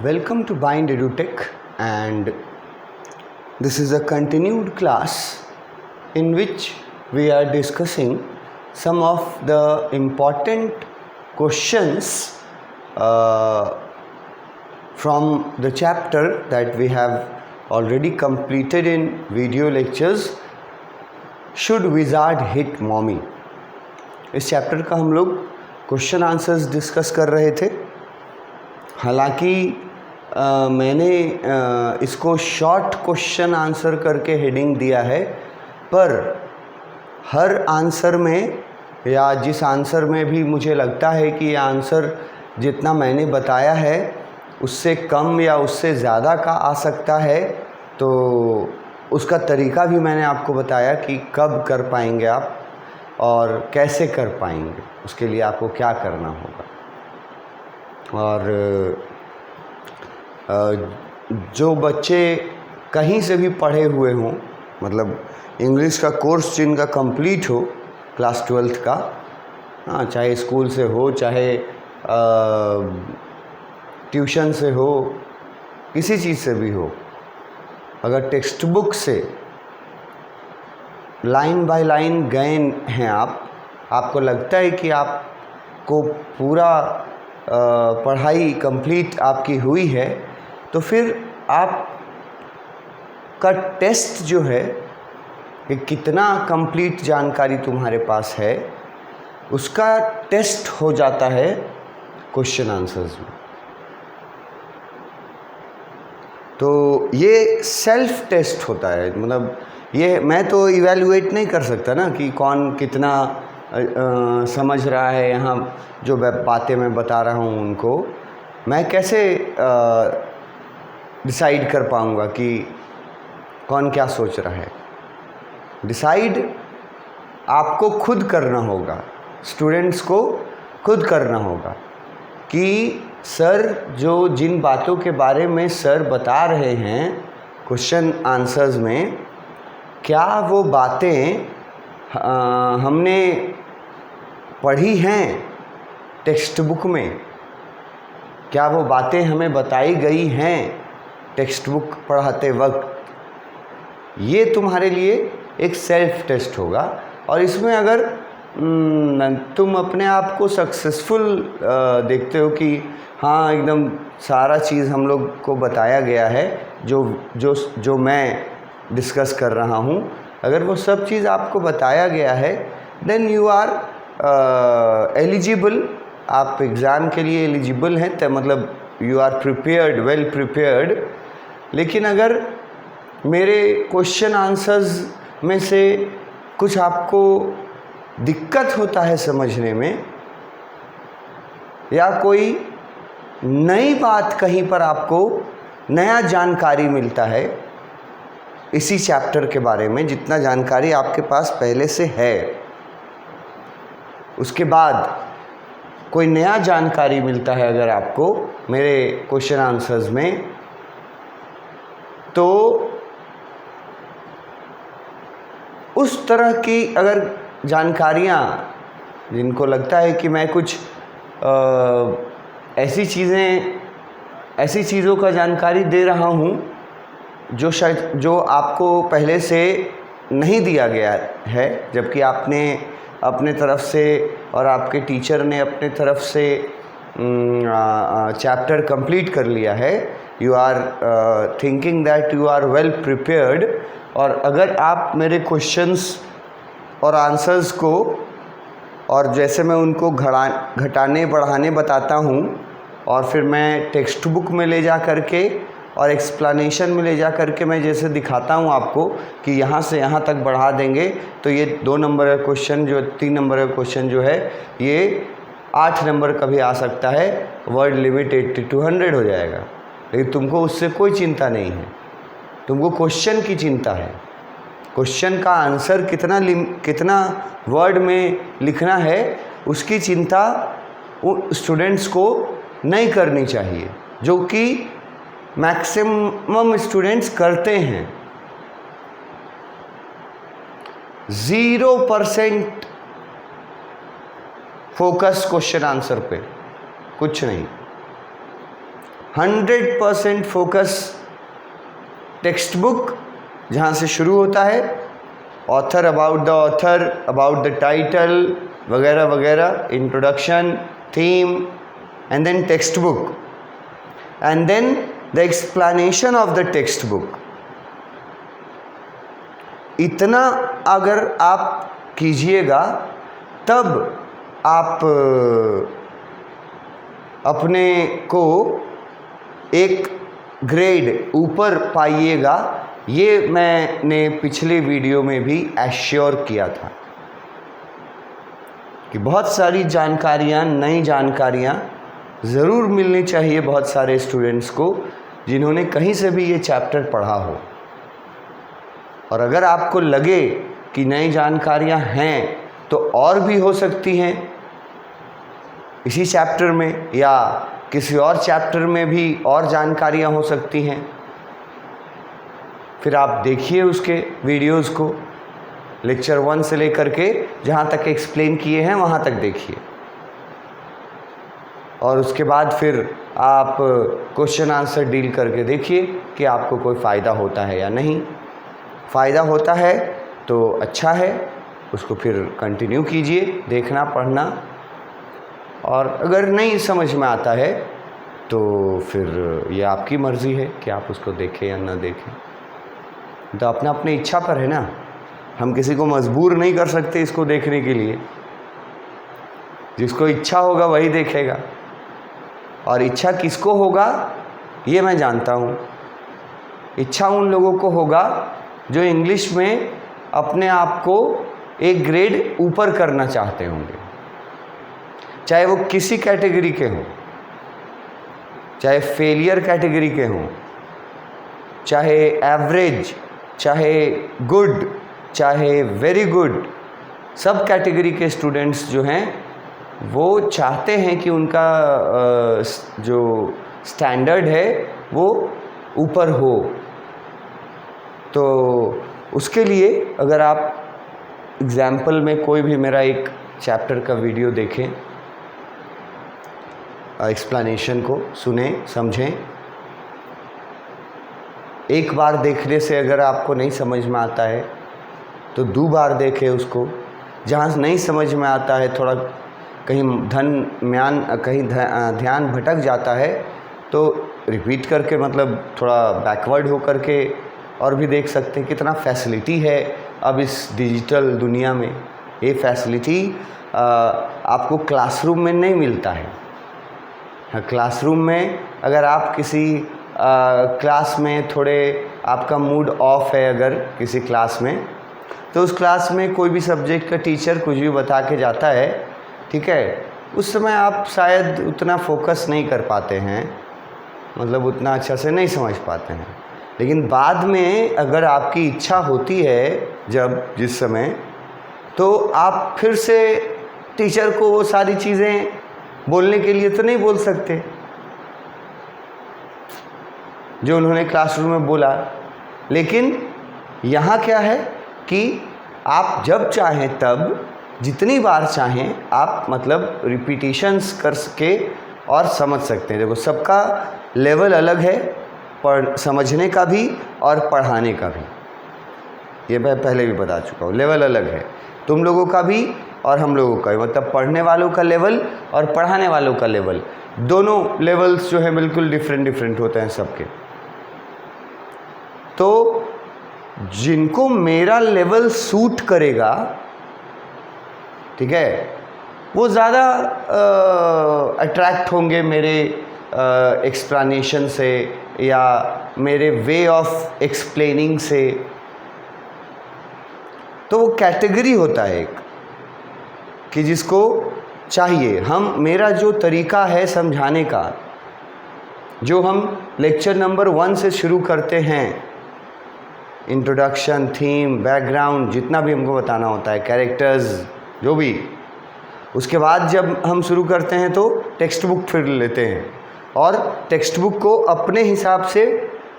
Welcome to Bind EduTech, and this is a continued class in which we are discussing some of the important questions from the chapter that we have already completed in video lectures, Should Wizard Hit Mommy? इस chapter का हम लोग question answers discuss कर रहे थे। हालांकि मैंने इसको शॉर्ट क्वेश्चन आंसर करके हेडिंग दिया है, पर हर आंसर में या जिस आंसर में भी मुझे लगता है कि ये आंसर जितना मैंने बताया है उससे कम या उससे ज़्यादा का आ सकता है, तो उसका तरीका भी मैंने आपको बताया कि कब कर पाएंगे आप और कैसे कर पाएंगे, उसके लिए आपको क्या करना होगा। और जो बच्चे कहीं से भी पढ़े हुए हों, मतलब इंग्लिश का कोर्स जिनका कंप्लीट हो क्लास 12th का, हाँ, चाहे स्कूल से हो, चाहे ट्यूशन से हो, किसी चीज़ से भी हो, अगर टेक्स्ट बुक से लाइन बाय लाइन गए हैं आपको लगता है कि आपको पूरा पढ़ाई कंप्लीट आपकी हुई है, तो फिर आपका टेस्ट जो है कि कितना कंप्लीट जानकारी तुम्हारे पास है, उसका टेस्ट हो जाता है क्वेश्चन आंसर्स में। तो ये सेल्फ टेस्ट होता है, मतलब ये मैं तो इवैल्यूएट नहीं कर सकता ना कि कौन कितना समझ रहा है। यहाँ जो बातें मैं बता रहा हूँ उनको मैं कैसे डिसाइड कर पाऊँगा कि कौन क्या सोच रहा है। डिसाइड आपको खुद करना होगा, स्टूडेंट्स को खुद करना होगा कि सर जो जिन बातों के बारे में सर बता रहे हैं क्वेश्चन आंसर्स में, क्या वो बातें हमने पढ़ी हैं टेक्स्ट बुक में, क्या वो बातें हमें बताई गई हैं टेक्स्ट बुक पढ़ाते वक्त। ये तुम्हारे लिए एक सेल्फ टेस्ट होगा, और इसमें अगर तुम अपने आप को सक्सेसफुल देखते हो कि हाँ एकदम सारा चीज़ हम लोग को बताया गया है जो मैं डिस्कस कर रहा हूँ, अगर वो सब चीज़ आपको बताया गया है, देन यू आर एलिजिबल, आप एग्ज़ाम के लिए एलिजिबल हैं, तो मतलब you are prepared, well prepared. लेकिन अगर मेरे क्वेश्चन आंसर्स में से कुछ आपको दिक्कत होता है समझने में, या कोई नई बात कहीं पर आपको नया जानकारी मिलता है इसी चैप्टर के बारे में, जितना जानकारी आपके पास पहले से है, उसके बाद कोई नया जानकारी मिलता है अगर आपको मेरे क्वेश्चन आंसर्स में, तो उस तरह की अगर जानकारियाँ जिनको लगता है कि मैं कुछ ऐसी चीज़ों का जानकारी दे रहा हूँ जो आपको पहले से नहीं दिया गया है, जबकि आपने अपने तरफ से और आपके टीचर ने अपने तरफ से चैप्टर कंप्लीट कर लिया है, you are thinking that you are well prepared. और अगर आप मेरे क्वेश्चंस और आंसर्स को, और जैसे मैं उनको घटाने बढ़ाने बताता हूँ, और फिर मैं टेक्स्ट बुक में ले जा करके और एक्सप्लेनेशन में ले जा करके मैं जैसे दिखाता हूँ आपको कि यहाँ से यहाँ तक बढ़ा देंगे तो ये 2 नंबर का क्वेश्चन जो 3 नंबर का क्वेश्चन जो है ये 8 नंबर का भी आ सकता है, वर्ड लिमिट 80 to 100 हो जाएगा। लेकिन तुमको उससे कोई चिंता नहीं है, तुमको क्वेश्चन की चिंता है, क्वेश्चन का आंसर कितना वर्ड में लिखना है उसकी चिंता स्टूडेंट्स को नहीं करनी चाहिए, जो कि मैक्सिमम स्टूडेंट्स करते हैं। 0% फोकस क्वेश्चन आंसर पे, कुछ नहीं। 100% फोकस टेक्स्ट बुक जहाँ से शुरू होता है, ऑथर, अबाउट द टाइटल वगैरह वगैरह, introduction, theme, and then text book, and then the explanation of the text book. इतना अगर आप कीजिएगा तब आप अपने को एक ग्रेड ऊपर पाइएगा। ये मैंने पिछले वीडियो में भी एश्योर किया था कि बहुत सारी जानकारियाँ, नई जानकारियाँ ज़रूर मिलनी चाहिए बहुत सारे स्टूडेंट्स को जिन्होंने कहीं से भी ये चैप्टर पढ़ा हो। और अगर आपको लगे कि नई जानकारियाँ हैं तो और भी हो सकती हैं इसी चैप्टर में, या किसी और चैप्टर में भी और जानकारियाँ हो सकती हैं, फिर आप देखिए उसके वीडियोस को, लेक्चर 1 से लेकर के जहाँ तक एक्सप्लेन किए हैं वहाँ तक देखिए, और उसके बाद फिर आप क्वेश्चन आंसर डील करके देखिए कि आपको कोई फ़ायदा होता है या नहीं। फ़ायदा होता है तो अच्छा है, उसको फिर कंटिन्यू कीजिए देखना, पढ़ना, और अगर नहीं समझ में आता है तो फिर ये आपकी मर्ज़ी है कि आप उसको देखें या ना देखें। तो अपना अपनी इच्छा पर है ना, हम किसी को मजबूर नहीं कर सकते इसको देखने के लिए। जिसको इच्छा होगा वही देखेगा, और इच्छा किसको होगा ये मैं जानता हूँ। इच्छा उन लोगों को होगा जो इंग्लिश में अपने आप को एक ग्रेड ऊपर करना चाहते होंगे, चाहे वो किसी कैटेगरी के हों, चाहे फेलियर कैटेगरी के हों, चाहे एवरेज, चाहे गुड, चाहे वेरी गुड, सब कैटेगरी के स्टूडेंट्स जो हैं वो चाहते हैं कि उनका जो स्टैंडर्ड है वो ऊपर हो। तो उसके लिए अगर आप एग्ज़ाम्पल में कोई भी मेरा एक चैप्टर का वीडियो देखें, एक्सप्लेनेशन को सुने, समझें, एक बार देखने से अगर आपको नहीं समझ में आता है तो 2 बार देखें उसको। जहाँ नहीं समझ में आता है, थोड़ा कहीं ध्यान भटक जाता है तो रिपीट करके, मतलब थोड़ा बैकवर्ड हो करके और भी देख सकते हैं। कितना फैसिलिटी है अब इस डिजिटल दुनिया में। ये फैसिलिटी आपको क्लासरूम में नहीं मिलता है। क्लासरूम में अगर आप किसी क्लास में थोड़े आपका मूड ऑफ है, अगर किसी क्लास में, तो उस क्लास में कोई भी सब्जेक्ट का टीचर कुछ भी बता के जाता है, ठीक है, उस समय आप शायद उतना फोकस नहीं कर पाते हैं, मतलब उतना अच्छा से नहीं समझ पाते हैं। लेकिन बाद में अगर आपकी इच्छा होती है जिस समय, तो आप फिर से टीचर को वो सारी चीज़ें बोलने के लिए तो नहीं बोल सकते जो उन्होंने क्लासरूम में बोला। लेकिन यहाँ क्या है कि आप जब चाहें तब, जितनी बार चाहें आप, मतलब रिपीटिशंस कर के और समझ सकते हैं। देखो, सबका लेवल अलग है, समझने का भी और पढ़ाने का भी। ये मैं पहले भी बता चुका हूँ, लेवल अलग है तुम लोगों का भी और हम लोगों का भी। मतलब पढ़ने वालों का लेवल और पढ़ाने वालों का लेवल, दोनों लेवल्स जो है बिल्कुल डिफरेंट होते हैं सबके। तो जिनको मेरा लेवल सूट करेगा, ठीक है, वो ज़्यादा अट्रैक्ट होंगे मेरे एक्सप्लेनेशन से या मेरे वे ऑफ एक्सप्लेनिंग से। तो वो कैटेगरी होता है एक कि जिसको चाहिए। मेरा जो तरीका है समझाने का, जो हम लेक्चर नंबर 1 से शुरू करते हैं, इंट्रोडक्शन, थीम, बैकग्राउंड, जितना भी हमको बताना होता है, कैरेक्टर्स, जो भी, उसके बाद जब हम शुरू करते हैं तो टेक्स्ट बुक फिर लेते हैं और टेक्स्ट बुक को अपने हिसाब से,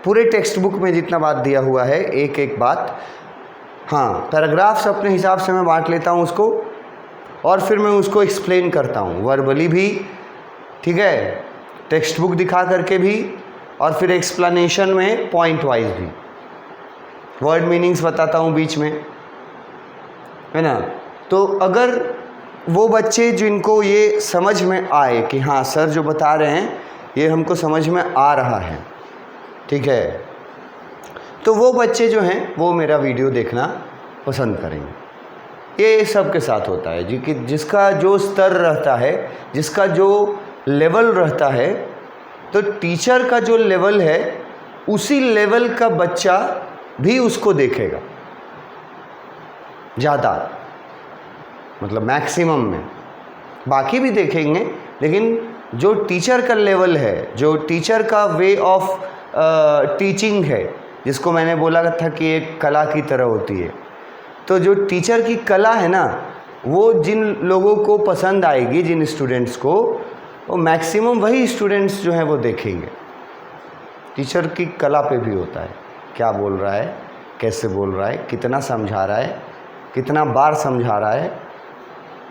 पूरे टेक्स्ट बुक में जितना बात दिया हुआ है, एक एक बात, हाँ, पैराग्राफ्स अपने हिसाब से मैं बांट लेता हूँ उसको, और फिर मैं उसको एक्सप्लेन करता हूँ वर्बली भी, ठीक है, टेक्स्ट बुक दिखा करके भी, और फिर एक्सप्लेनेशन में पॉइंट वाइज भी, वर्ड मीनिंग्स बताता हूँ बीच में, है ना। तो अगर वो बच्चे जिनको ये समझ में आए कि हाँ सर जो बता रहे हैं ये हमको समझ में आ रहा है, ठीक है, तो वो बच्चे जो हैं वो मेरा वीडियो देखना पसंद करेंगे। ये सबके साथ होता है जी, कि जिसका जो स्तर रहता है, जिसका जो लेवल रहता है, तो टीचर का जो लेवल है उसी लेवल का बच्चा भी उसको देखेगा ज़्यादा, मतलब मैक्सिमम में, बाकी भी देखेंगे, लेकिन जो टीचर का लेवल है, जो टीचर का वे ऑफ टीचिंग है, जिसको मैंने बोला था कि एक कला की तरह होती है, तो जो टीचर की कला है ना, वो जिन लोगों को पसंद आएगी, जिन स्टूडेंट्स को, वो मैक्सिमम वही स्टूडेंट्स जो हैं वो देखेंगे। टीचर की कला पे भी होता है, क्या बोल रहा है, कैसे बोल रहा है, कितना समझा रहा है, कितना बार समझा रहा है,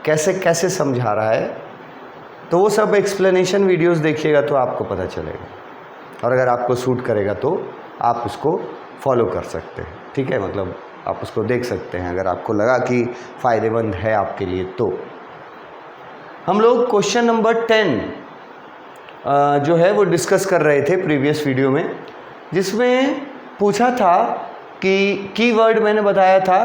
कैसे कैसे समझा रहा है, तो वो सब एक्सप्लेनेशन वीडियोस देखिएगा तो आपको पता चलेगा, और अगर आपको सूट करेगा तो आप उसको फॉलो कर सकते हैं, ठीक है, मतलब आप उसको देख सकते हैं अगर आपको लगा कि फ़ायदेमंद है आपके लिए। तो हम लोग क्वेश्चन नंबर 10 जो है वो डिस्कस कर रहे थे प्रीवियस वीडियो में, जिसमें पूछा था कि कीवर्ड मैंने बताया था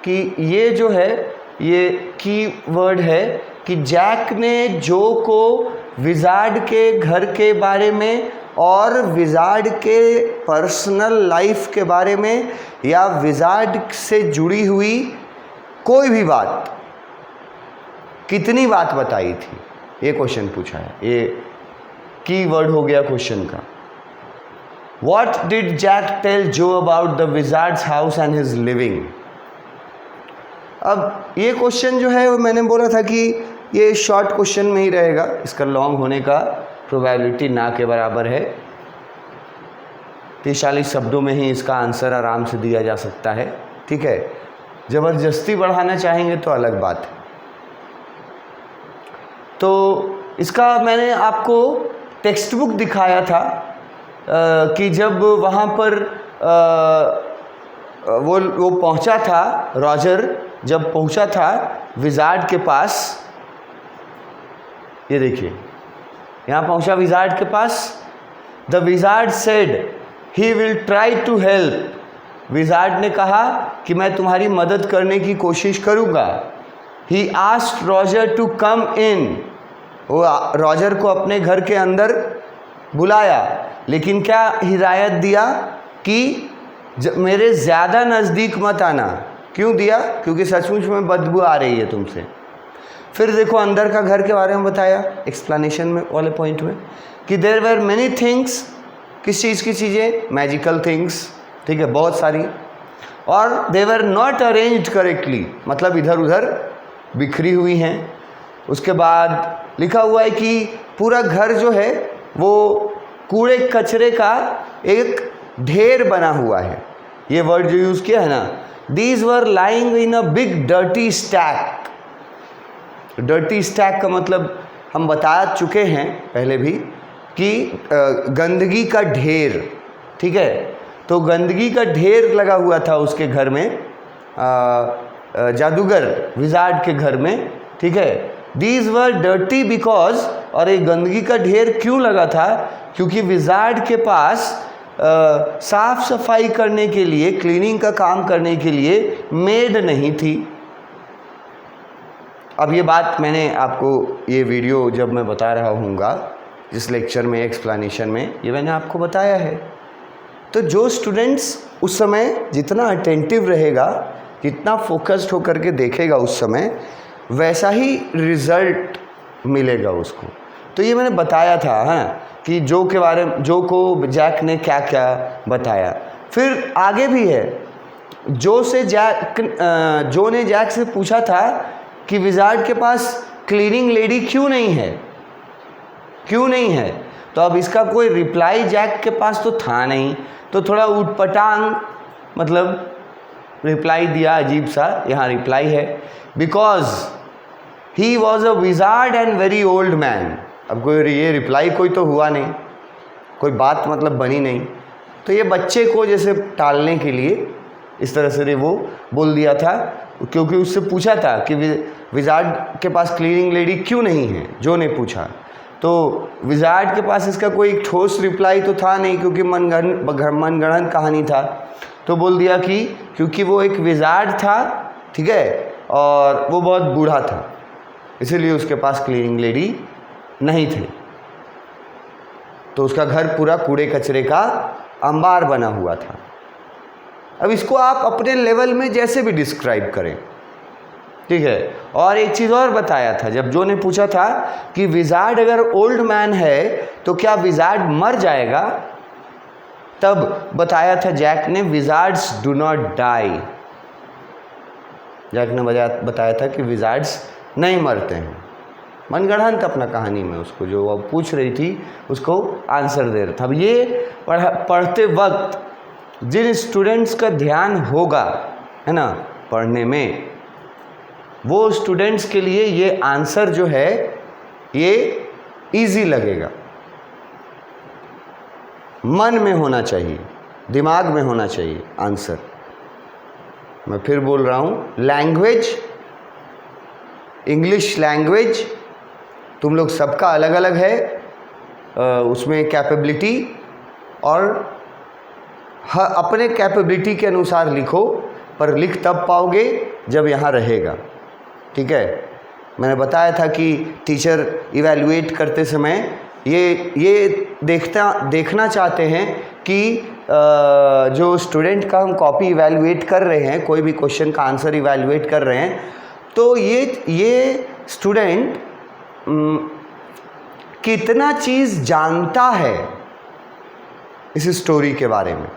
कि ये जो है ये कीवर्ड है कि जैक ने जो को विजार्ड के घर के बारे में और विजार्ड के पर्सनल लाइफ के बारे में या विजार्ड से जुड़ी हुई कोई भी बात, कितनी बात बताई थी, ये क्वेश्चन पूछा है। ये कीवर्ड हो गया क्वेश्चन का। What did Jack tell Joe about the wizard's house and his living? अब ये क्वेश्चन जो है वो मैंने बोला था कि ये शॉर्ट क्वेश्चन में ही रहेगा, इसका लॉन्ग होने का प्रोबेबिलिटी ना के बराबर है। 43 शब्दों में ही इसका आंसर आराम से दिया जा सकता है, ठीक है। ज़बरदस्ती बढ़ाना चाहेंगे तो अलग बात है। तो इसका मैंने आपको टेक्स्ट बुक दिखाया था कि जब वहाँ पर वो पहुँचा था, रॉजर जब पहुँचा था विजार्ड के पास, ये देखिए यहाँ पहुँचा विजार्ड के पास। The wizard said he will try to help. Wizard ने कहा कि मैं तुम्हारी मदद करने की कोशिश करूँगा। He asked Roger to come in. वो रॉजर को अपने घर के अंदर बुलाया, लेकिन क्या हिदायत दिया कि मेरे ज़्यादा नज़दीक मत आना। क्यों दिया? क्योंकि सचमुच में बदबू आ रही है तुमसे। फिर देखो अंदर का घर के बारे में बताया एक्सप्लेनेशन में वाले पॉइंट में कि देयर वर मैनी थिंग्स। किस चीज़ की चीज़ें? मैजिकल थिंग्स, ठीक है, बहुत सारी। और दे वर नॉट अरेंज्ड करेक्टली, मतलब इधर उधर बिखरी हुई हैं। उसके बाद लिखा हुआ है कि पूरा घर जो है वो कूड़े कचरे का एक ढेर बना हुआ है। ये वर्ड जो यूज़ किया है ना, these were lying in a big dirty stack. Dirty stack का मतलब हम बता चुके हैं पहले भी कि गंदगी का ढेर, ठीक है। तो गंदगी का ढेर लगा हुआ था उसके घर में, जादूगर विजार्ड के घर में, ठीक है। दीज वर डर्टी बिकॉज, और ये गंदगी का ढेर क्यों लगा था? क्योंकि विजार्ड के पास साफ सफाई करने के लिए, क्लीनिंग का काम करने के लिए मेड नहीं थी। अब ये बात मैंने आपको, ये वीडियो जब मैं बता रहा हूँगा जिस लेक्चर में, एक्सप्लेनेशन में, ये मैंने आपको बताया है। तो जो स्टूडेंट्स उस समय जितना अटेंटिव रहेगा, जितना फोकस्ड होकर के देखेगा उस समय, वैसा ही रिज़ल्ट मिलेगा उसको। तो ये मैंने बताया था हाँ कि जो के बारे में, जो को जैक ने क्या क्या बताया। फिर आगे भी है, जो ने जैक से पूछा था कि विजार्ड के पास क्लीनिंग लेडी क्यों नहीं है, क्यों नहीं है। तो अब इसका कोई रिप्लाई जैक के पास तो था नहीं, तो थोड़ा उटपटांग मतलब रिप्लाई दिया, अजीब सा। यहाँ रिप्लाई है, because he was a wizard and very old man. अब कोई ये रिप्लाई कोई तो हुआ नहीं, कोई बात मतलब बनी नहीं, तो ये बच्चे को जैसे टालने के लिए इस तरह से वो बोल दिया था, क्योंकि उससे पूछा था कि विजार्ड के पास क्लीनिंग लेडी क्यों नहीं है, जो ने पूछा। तो विजार्ड के पास इसका कोई ठोस रिप्लाई तो था नहीं, क्योंकि मनगढ़ंत कहानी था। तो बोल दिया कि क्योंकि वो एक विजार्ड था, ठीक है, और वो बहुत बूढ़ा था, इसीलिए उसके पास क्लीनिंग लेडी नहीं थी। तो उसका घर पूरा कूड़े कचरे का अंबार बना हुआ था। अब इसको आप अपने लेवल में जैसे भी डिस्क्राइब करें, ठीक है। और एक चीज़ और बताया था, जब जो ने पूछा था कि विजार्ड अगर ओल्ड मैन है तो क्या विजार्ड मर जाएगा, तब बताया था जैक ने, wizards do not die. Jack ने बताया था कि विजार्ड्स नहीं मरते हैं। मनगढ़ंत अपना कहानी में उसको जो वो पूछ रही थी उसको आंसर दे रहा था। अब ये पढ़ते वक्त जिन स्टूडेंट्स का ध्यान होगा, है ना, पढ़ने में, वो स्टूडेंट्स के लिए ये आंसर जो है ये इजी लगेगा। मन में होना चाहिए, दिमाग में होना चाहिए आंसर। मैं फिर बोल रहा हूँ, लैंग्वेज, इंग्लिश लैंग्वेज तुम लोग सबका अलग अलग है, उसमें कैपेबिलिटी, और अपने कैपेबिलिटी के अनुसार लिखो, पर लिख तब पाओगे जब यहाँ रहेगा, ठीक है। मैंने बताया था कि टीचर इवैल्यूएट करते समय ये देखना चाहते हैं कि जो स्टूडेंट का हम कॉपी इवैल्यूएट कर रहे हैं, कोई भी क्वेश्चन का आंसर इवैल्यूएट कर रहे हैं, तो ये स्टूडेंट कितना चीज़ जानता है इस स्टोरी के बारे में।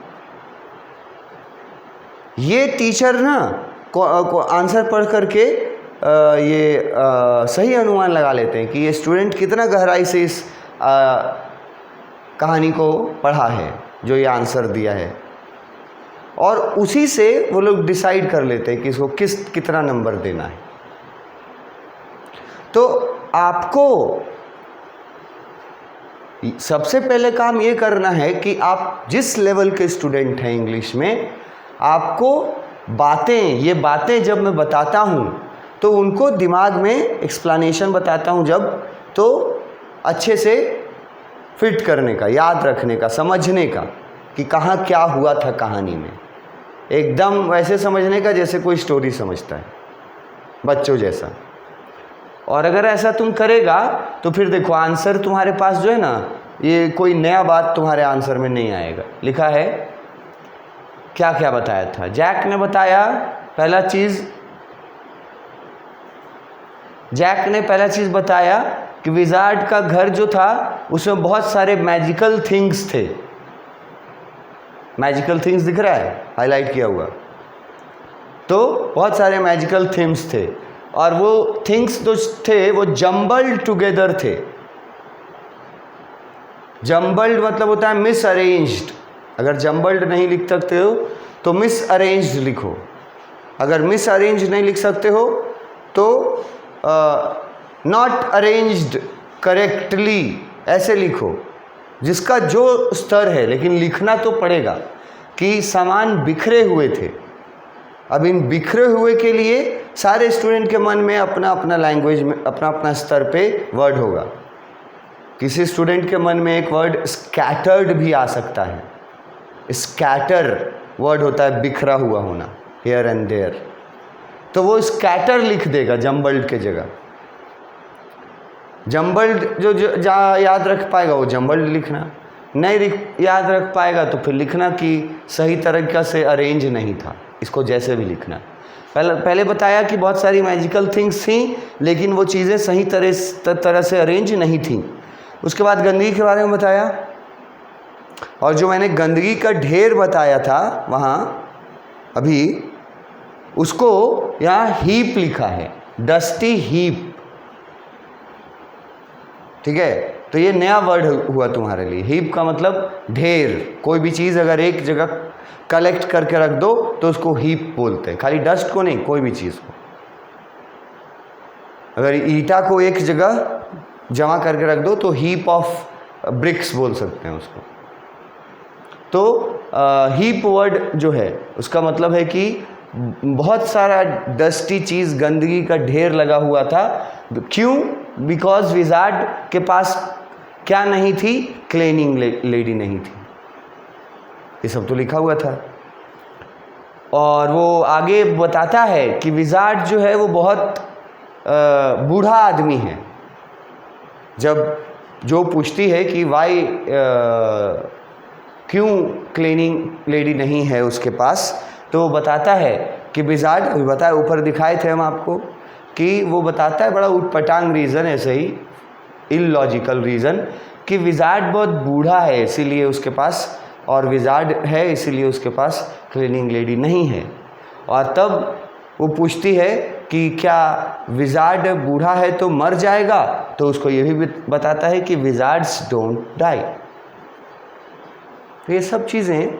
ये टीचर ना आंसर पढ़ करके सही अनुमान लगा लेते हैं कि ये स्टूडेंट कितना गहराई से इस कहानी को पढ़ा है, जो ये आंसर दिया है, और उसी से वो लोग डिसाइड कर लेते हैं कि इसको कितना नंबर देना है। तो आपको सबसे पहले काम ये करना है कि आप जिस लेवल के स्टूडेंट हैं इंग्लिश में, आपको ये बातें जब मैं बताता हूँ तो उनको दिमाग में एक्सप्लेनेशन बताता हूँ जब, तो अच्छे से फिट करने का, याद रखने का, समझने का कि कहाँ क्या हुआ था कहानी में, एकदम वैसे समझने का जैसे कोई स्टोरी समझता है, बच्चों जैसा। और अगर ऐसा तुम करेगा तो फिर देखो आंसर तुम्हारे पास जो है ना, ये कोई नया बात तुम्हारे आंसर में नहीं आएगा। लिखा है क्या क्या बताया था जैक ने बताया, पहला चीज़ बताया कि विजार्ड का घर जो था उसमें बहुत सारे मैजिकल थिंग्स थे। मैजिकल थिंग्स दिख रहा है हाईलाइट किया हुआ, तो बहुत सारे मैजिकल थिंग्स थे, और वो थिंग्स जो थे वो जम्बल्ड टुगेदर थे। जम्बल्ड मतलब होता है मिस अरेंज्ड। अगर जम्बल्ड नहीं लिख सकते हो तो मिस अरेंज्ड लिखो। अगर मिस अरेंज्ड नहीं लिख सकते हो तो नॉट अरेंज्ड करेक्टली ऐसे लिखो, जिसका जो स्तर है, लेकिन लिखना तो पड़ेगा कि सामान बिखरे हुए थे। अब इन बिखरे हुए के लिए सारे स्टूडेंट के मन में अपना अपना लैंग्वेज में अपना अपना स्तर पे वर्ड होगा। किसी स्टूडेंट के मन में एक वर्ड स्कैटर्ड भी आ सकता है। स्कैटर वर्ड होता है बिखरा हुआ होना, हियर एंड देयर, तो वो स्कैटर लिख देगा जम्बल्ड के जगह। जम्बल्ड जो जहाँ याद रख पाएगा वो जम्बल्ड लिखना, नहीं याद रख पाएगा तो फिर लिखना कि सही तरीक़ा से अरेंज नहीं था, इसको जैसे भी लिखना। पहले बताया कि बहुत सारी मैजिकल थिंग्स थी, लेकिन वो चीज़ें सही तरह से अरेंज नहीं थी। उसके बाद गंदगी के बारे में बताया, और जो मैंने गंदगी का ढेर बताया था वहाँ अभी, उसको यहाँ हीप लिखा है, डस्टी हीप, ठीक है। तो ये नया वर्ड हुआ तुम्हारे लिए। हीप का मतलब ढेर। कोई भी चीज़ अगर एक जगह कलेक्ट करके रख दो तो उसको हीप बोलते हैं, खाली डस्ट को नहीं, कोई भी चीज़ को। अगर ईटा को एक जगह जमा करके रख दो तो हीप ऑफ ब्रिक्स बोल सकते हैं उसको। तो हीप वर्ड जो है उसका मतलब है कि बहुत सारा डस्टी चीज़, गंदगी का ढेर लगा हुआ था। क्यों? बिकॉज विजार्ड के पास क्या नहीं थी? क्लीनिंग लेडी नहीं थी। ये सब तो लिखा हुआ था। और वो आगे बताता है कि विजार्ड जो है वो बहुत बूढ़ा आदमी है। जब जो पूछती है कि वाई क्यों क्लीनिंग लेडी नहीं है उसके पास, तो वो बताता है कि विजार्ड, अभी बताया ऊपर दिखाए थे हम आपको, कि वो बताता है बड़ा उटपटांग रीज़न, ऐसे ही इलॉजिकल रीज़न, कि विजार्ड बहुत बूढ़ा है इसीलिए उसके पास, और विजार्ड है इसीलिए उसके पास क्लीनिंग लेडी नहीं है। और तब वो पूछती है कि क्या विजार्ड बूढ़ा है तो मर जाएगा? तो उसको ये भी बताता है कि विजार्ड्स डोंट डाई। ये सब चीज़ें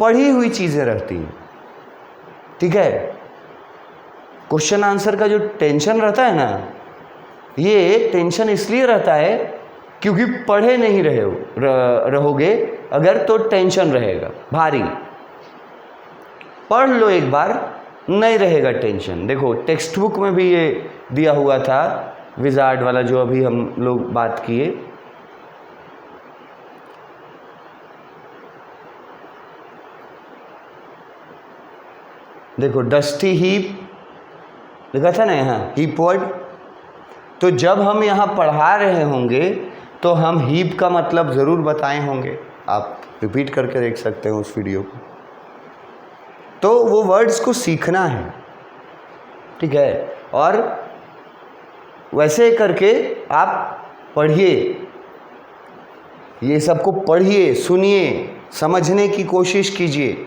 पढ़ी हुई चीज़ें रहती हैं, ठीक है। क्वेश्चन आंसर का जो टेंशन रहता है ना, ये टेंशन इसलिए रहता है क्योंकि पढ़े नहीं रहोगे अगर, तो टेंशन रहेगा भारी। पढ़ लो एक बार, नहीं रहेगा टेंशन। देखो टेक्स्ट बुक में भी ये दिया हुआ था, विजार्ड वाला जो अभी हम लोग बात किए। देखो डस्टी हीप लिखा था ना यहाँ, हीप वर्ड। तो जब हम यहाँ पढ़ा रहे होंगे तो हम हीप का मतलब ज़रूर बताए होंगे। आप रिपीट करके देख सकते हैं उस वीडियो को। तो वो वर्ड्स को सीखना है, ठीक है। और वैसे करके आप पढ़िए, ये सबको पढ़िए, सुनिए, समझने की कोशिश कीजिए।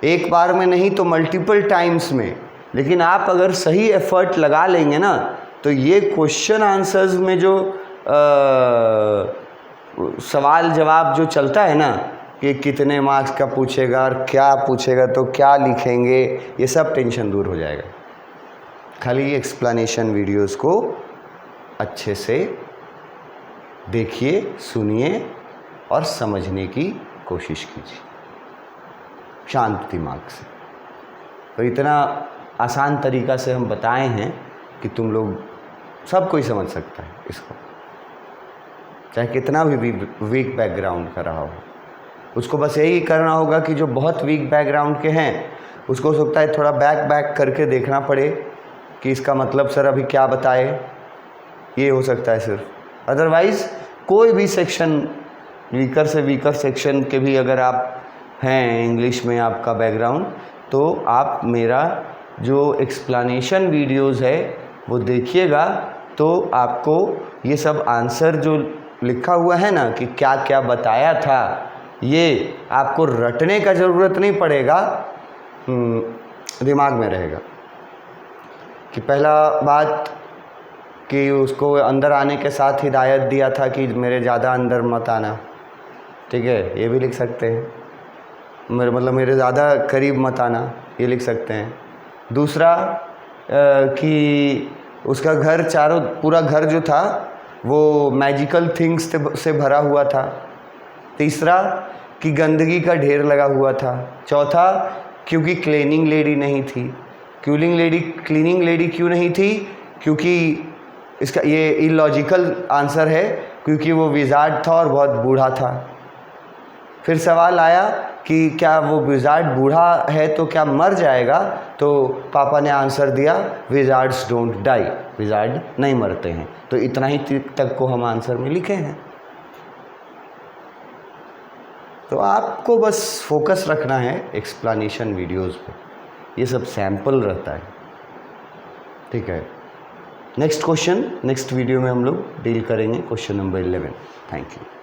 एक बार में नहीं तो मल्टीपल टाइम्स में। लेकिन आप अगर सही एफर्ट लगा लेंगे ना, तो ये क्वेश्चन आंसर्स में जो सवाल जवाब जो चलता है ना, कि कितने मार्क्स का पूछेगा और क्या पूछेगा तो क्या लिखेंगे, ये सब टेंशन दूर हो जाएगा। खाली एक्सप्लेनेशन वीडियोस को अच्छे से देखिए, सुनिए और समझने की कोशिश कीजिए शांत दिमाग से। तो इतना आसान तरीका से हम बताए हैं कि तुम लोग सब कोई समझ सकता है इसको, चाहे कितना भी वीक बैकग्राउंड का रहा हो। उसको बस यही करना होगा कि जो बहुत वीक बैकग्राउंड के हैं उसको हो सकता है थोड़ा बैक करके देखना पड़े कि इसका मतलब सर अभी क्या बताए, ये हो सकता है सिर्फ। अदरवाइज़ कोई भी सेक्शन, वीकर से वीकर सेक्शन के भी अगर आप हैं इंग्लिश में आपका बैकग्राउंड, तो आप मेरा जो एक्सप्लेनेशन वीडियोस है वो देखिएगा। तो आपको ये सब आंसर जो लिखा हुआ है ना कि क्या क्या बताया था, ये आपको रटने का ज़रूरत नहीं पड़ेगा, दिमाग में रहेगा। कि पहला बात कि उसको अंदर आने के साथ हिदायत दिया था कि मेरे ज़्यादा अंदर मत आना, ठीक है, ये भी लिख सकते हैं। मेरे ज़्यादा करीब मत आना, ये लिख सकते हैं। दूसरा कि उसका घर पूरा घर जो था वो मैजिकल थिंग्स से भरा हुआ था। तीसरा कि गंदगी का ढेर लगा हुआ था। चौथा क्योंकि क्लीनिंग लेडी नहीं थी। क्लीनिंग लेडी क्यों नहीं थी? क्योंकि इसका ये इलॉजिकल आंसर है, क्योंकि वो विजार्ड था और बहुत बूढ़ा था। फिर सवाल आया कि क्या वो विजार्ड बूढ़ा है तो क्या मर जाएगा? तो पापा ने आंसर दिया विजार्ड्स डोंट डाई, विजार्ड नहीं मरते हैं। तो इतना ही तक को हम आंसर में लिखे हैं। तो आपको बस फोकस रखना है एक्सप्लेनेशन वीडियोस पे, ये सब सैंपल रहता है, ठीक है। नेक्स्ट क्वेश्चन नेक्स्ट वीडियो में हम लोग डील करेंगे, क्वेश्चन नंबर 11। Thank you.